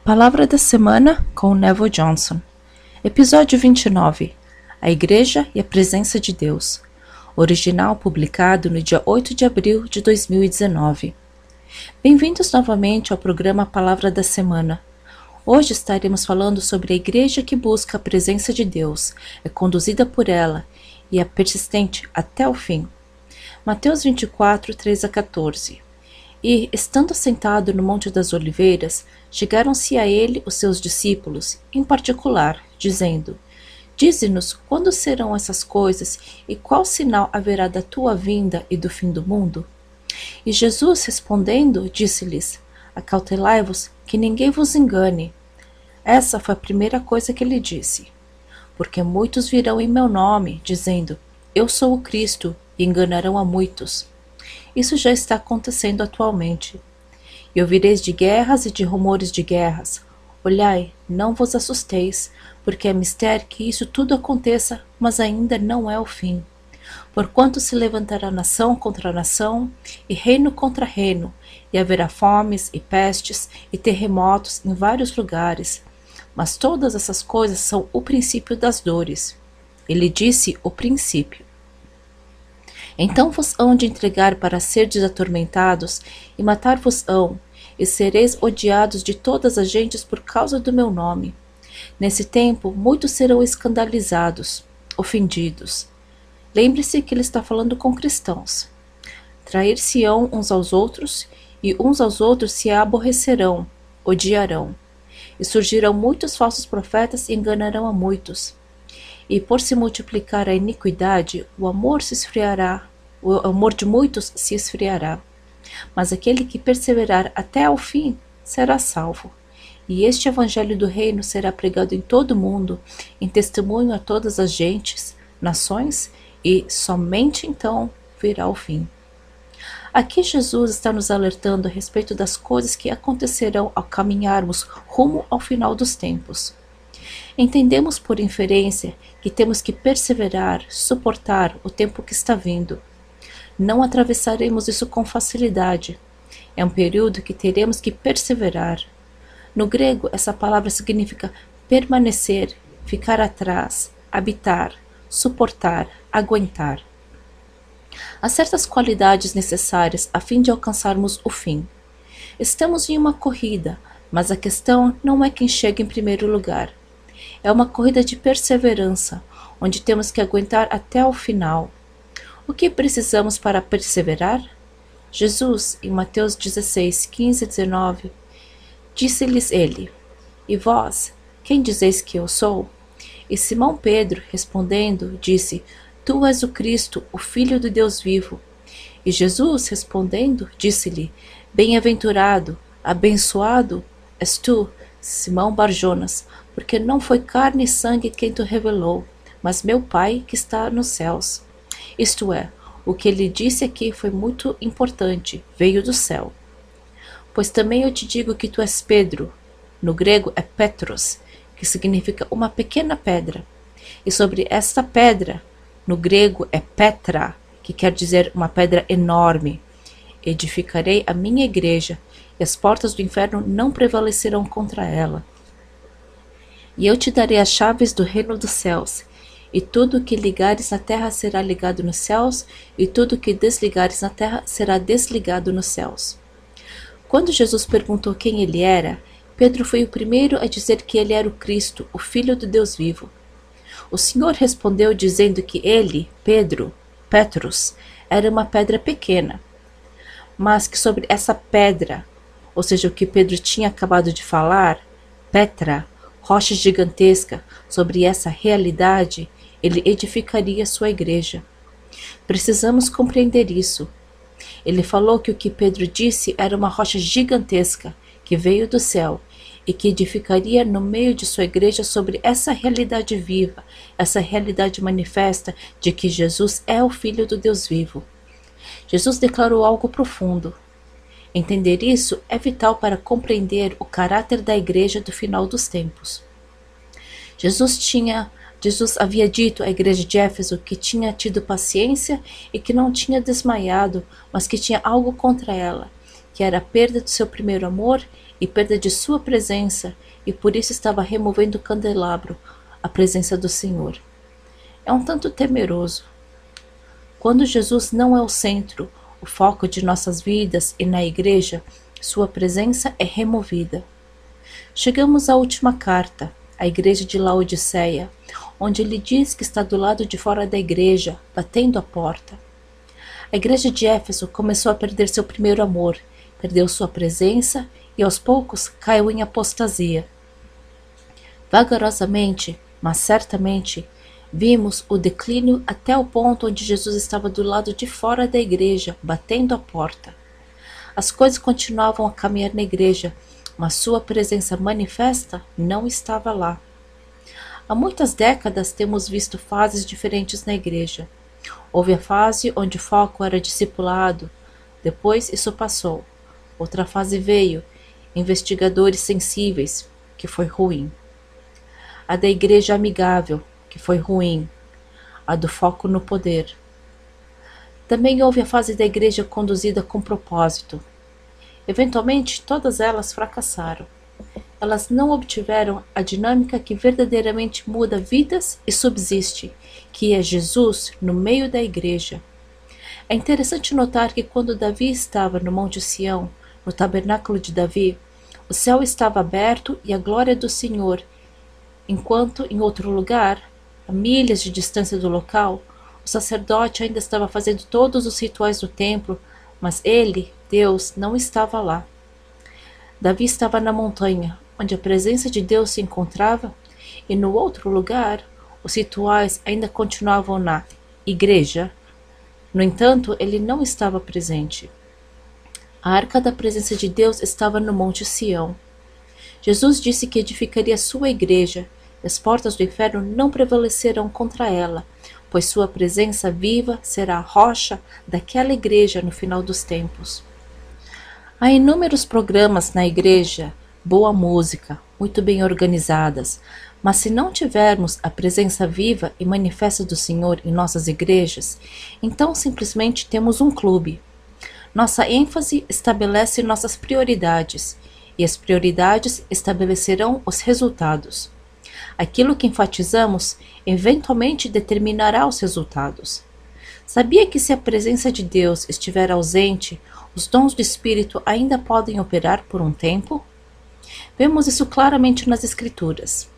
Palavra da Semana com Neville Johnson. Episódio 29. A Igreja e a Presença de Deus. Original publicado no dia 8 de abril de 2019. Bem-vindos novamente ao programa Palavra da Semana. Hoje estaremos falando sobre a igreja que busca a presença de Deus, é conduzida por ela e é persistente até o fim. Mateus 24, 3-14. E, estando sentado no Monte das Oliveiras, chegaram-se a ele os seus discípulos, em particular, dizendo: Dize-nos quando serão essas coisas e qual sinal haverá da tua vinda e do fim do mundo? E Jesus, respondendo, disse-lhes: Acautelai-vos, que ninguém vos engane. Essa foi a primeira coisa que ele disse. Porque muitos virão em meu nome, dizendo: Eu sou o Cristo, e enganarão a muitos. Isso já está acontecendo atualmente. E ouvireis de guerras e de rumores de guerras. Olhai, não vos assusteis, porque é mistério que isso tudo aconteça, mas ainda não é o fim. Porquanto se levantará nação contra nação, e reino contra reino, e haverá fomes e pestes e terremotos em vários lugares. Mas todas essas coisas são o princípio das dores. Ele disse o princípio. Então vos hão de entregar para serdes atormentados, e matar-vos-ão, e sereis odiados de todas as gentes por causa do meu nome. Nesse tempo, muitos serão escandalizados, ofendidos. Lembre-se que ele está falando com cristãos. Trair-se-ão uns aos outros, e uns aos outros se aborrecerão, odiarão. E surgirão muitos falsos profetas e enganarão a muitos. E por se multiplicar a iniquidade, o amor se esfriará, o amor de muitos se esfriará. Mas aquele que perseverar até ao fim será salvo. E este evangelho do reino será pregado em todo o mundo, em testemunho a todas as gentes, nações, e somente então virá o fim. Aqui Jesus está nos alertando a respeito das coisas que acontecerão ao caminharmos rumo ao final dos tempos. Entendemos por inferência que temos que perseverar, suportar o tempo que está vindo. Não atravessaremos isso com facilidade. É um período que teremos que perseverar. No grego, essa palavra significa permanecer, ficar atrás, habitar, suportar, aguentar. Há certas qualidades necessárias a fim de alcançarmos o fim. Estamos em uma corrida, mas a questão não é quem chega em primeiro lugar. É uma corrida de perseverança, onde temos que aguentar até o final. O que precisamos para perseverar? Jesus, em Mateus 16, 15 e 19, disse-lhes ele: E vós, quem dizeis que eu sou? E Simão Pedro, respondendo, disse: Tu és o Cristo, o Filho do Deus vivo. E Jesus, respondendo, disse-lhe: Bem-aventurado, abençoado és tu, Simão Barjonas, porque não foi carne e sangue quem te revelou, mas meu Pai que está nos céus. Isto é, o que ele disse aqui foi muito importante, veio do céu. Pois também eu te digo que tu és Pedro, no grego é Petros, que significa uma pequena pedra. E sobre esta pedra, no grego é Petra, que quer dizer uma pedra enorme. Edificarei a minha igreja, e as portas do inferno não prevalecerão contra ela. E eu te darei as chaves do reino dos céus, e tudo o que ligares na terra será ligado nos céus, e tudo o que desligares na terra será desligado nos céus. Quando Jesus perguntou quem ele era, Pedro foi o primeiro a dizer que ele era o Cristo, o Filho do Deus vivo. O Senhor respondeu dizendo que ele, Pedro, Petros, era uma pedra pequena, mas que sobre essa pedra, ou seja, o que Pedro tinha acabado de falar, Petra, rocha gigantesca, sobre essa realidade, ele edificaria sua igreja. Precisamos compreender isso. Ele falou que o que Pedro disse era uma rocha gigantesca, que veio do céu, e que edificaria no meio de sua igreja sobre essa realidade viva, essa realidade manifesta de que Jesus é o Filho do Deus vivo. Jesus declarou algo profundo. Entender isso é vital para compreender o caráter da igreja do final dos tempos. Jesus havia dito à igreja de Éfeso que tinha tido paciência e que não tinha desmaiado, mas que tinha algo contra ela, que era a perda do seu primeiro amor e perda de sua presença, e por isso estava removendo o candelabro, a presença do Senhor. É um tanto temeroso. Quando Jesus não é o centro, o foco de nossas vidas e na igreja, sua presença é removida. Chegamos à última carta, à igreja de Laodiceia, onde ele diz que está do lado de fora da igreja, batendo a porta. A igreja de Éfeso começou a perder seu primeiro amor, perdeu sua presença e aos poucos caiu em apostasia. Vagarosamente, mas certamente, vimos o declínio até o ponto onde Jesus estava do lado de fora da igreja, batendo a porta. As coisas continuavam a caminhar na igreja, mas sua presença manifesta não estava lá. Há muitas décadas temos visto fases diferentes na igreja. Houve a fase onde o foco era discipulado, depois isso passou. Outra fase veio, investigadores sensíveis, que foi ruim. A da igreja amigável, que foi ruim. A do foco no poder. Também houve a fase da igreja conduzida com propósito. Eventualmente, todas elas fracassaram. Elas não obtiveram a dinâmica que verdadeiramente muda vidas e subsiste, que é Jesus no meio da igreja. É interessante notar que quando Davi estava no Monte Sião, no tabernáculo de Davi, o céu estava aberto e a glória do Senhor, enquanto em outro lugar, a milhas de distância do local, o sacerdote ainda estava fazendo todos os rituais do templo, mas ele, Deus, não estava lá. Davi estava na montanha, onde a presença de Deus se encontrava, e no outro lugar, os rituais ainda continuavam na igreja. No entanto, ele não estava presente. A arca da presença de Deus estava no Monte Sião. Jesus disse que edificaria sua igreja, e as portas do inferno não prevalecerão contra ela, pois sua presença viva será a rocha daquela igreja no final dos tempos. Há inúmeros programas na igreja, boa música, muito bem organizadas, mas se não tivermos a presença viva e manifesta do Senhor em nossas igrejas, então simplesmente temos um clube. Nossa ênfase estabelece nossas prioridades, e as prioridades estabelecerão os resultados. Aquilo que enfatizamos eventualmente determinará os resultados. Sabia que se a presença de Deus estiver ausente, os dons do Espírito ainda podem operar por um tempo? Vemos isso claramente nas Escrituras.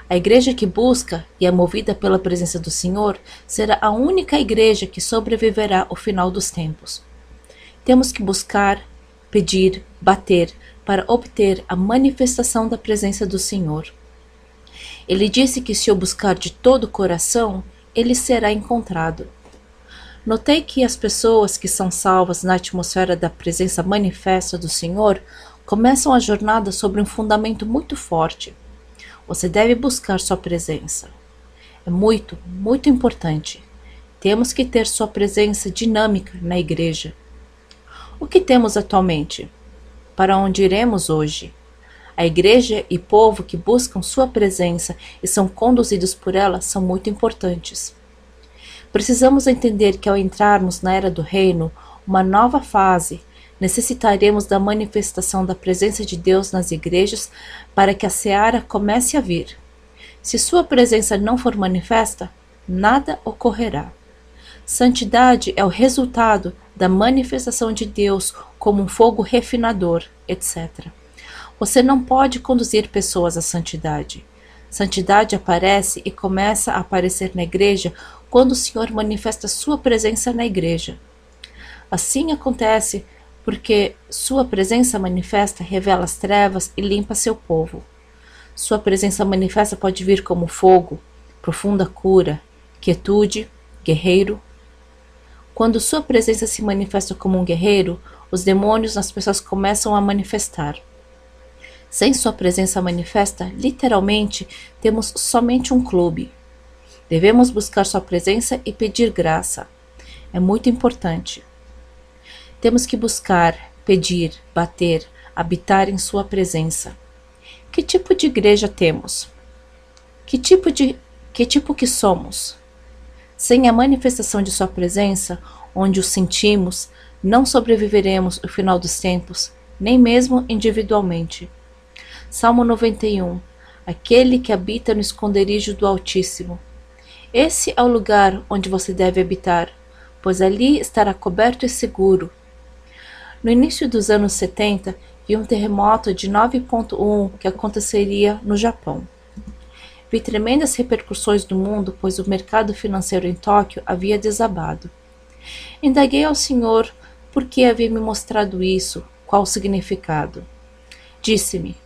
A igreja que busca e é movida pela presença do Senhor será a única igreja que sobreviverá ao final dos tempos. Temos que buscar, pedir, bater para obter a manifestação da presença do Senhor. Ele disse que se eu buscar de todo o coração, ele será encontrado. Notei que as pessoas que são salvas na atmosfera da presença manifesta do Senhor começam a jornada sobre um fundamento muito forte. Você deve buscar sua presença. É muito, muito importante. Temos que ter sua presença dinâmica na igreja. O que temos atualmente? Para onde iremos hoje? A igreja e povo que buscam sua presença e são conduzidos por ela são muito importantes. Precisamos entender que ao entrarmos na era do reino, uma nova fase, necessitaremos da manifestação da presença de Deus nas igrejas para que a seara comece a vir. Se sua presença não for manifesta, nada ocorrerá. Santidade é o resultado da manifestação de Deus como um fogo refinador, etc. Você não pode conduzir pessoas à santidade. Santidade aparece e começa a aparecer na igreja quando o Senhor manifesta sua presença na igreja. Assim acontece porque sua presença manifesta revela as trevas e limpa seu povo. Sua presença manifesta pode vir como fogo, profunda cura, quietude, guerreiro. Quando sua presença se manifesta como um guerreiro, os demônios nas pessoas começam a manifestar. Sem sua presença manifesta, literalmente, temos somente um clube. Devemos buscar sua presença e pedir graça. É muito importante. Temos que buscar, pedir, bater, habitar em sua presença. Que tipo de igreja temos? Que tipo que somos? Sem a manifestação de sua presença, onde o sentimos, não sobreviveremos ao final dos tempos, nem mesmo individualmente. Salmo 91. Aquele que habita no esconderijo do Altíssimo. Esse é o lugar onde você deve habitar, pois ali estará coberto e seguro. No início dos anos 70, vi um terremoto de 9,1 que aconteceria no Japão. Vi tremendas repercussões no mundo, pois o mercado financeiro em Tóquio havia desabado. Indaguei ao Senhor por que havia me mostrado isso, qual o significado. Disse-me: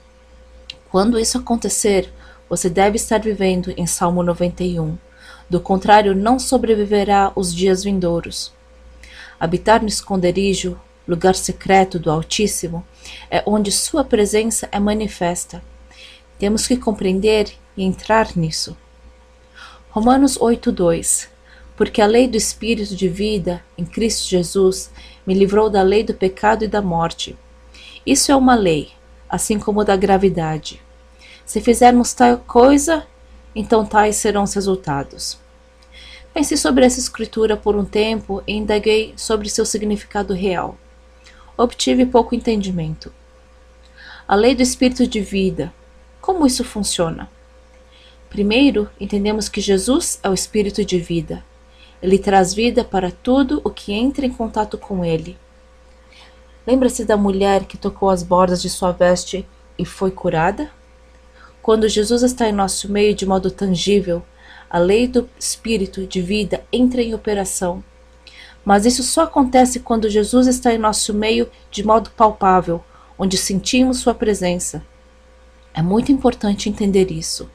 quando isso acontecer, você deve estar vivendo em Salmo 91. Do contrário, não sobreviverá os dias vindouros. Habitar no esconderijo, lugar secreto do Altíssimo, é onde sua presença é manifesta. Temos que compreender e entrar nisso. Romanos 8:2. Porque a lei do Espírito de vida, em Cristo Jesus, me livrou da lei do pecado e da morte. Isso é uma lei, assim como da gravidade. Se fizermos tal coisa, então tais serão os resultados. Pensei sobre essa escritura por um tempo e indaguei sobre seu significado real. Obtive pouco entendimento. A lei do Espírito de vida. Como isso funciona? Primeiro, entendemos que Jesus é o Espírito de vida. Ele traz vida para tudo o que entra em contato com ele. Lembra-se da mulher que tocou as bordas de sua veste e foi curada? Quando Jesus está em nosso meio de modo tangível, a lei do Espírito de vida entra em operação. Mas isso só acontece quando Jesus está em nosso meio de modo palpável, onde sentimos sua presença. É muito importante entender isso.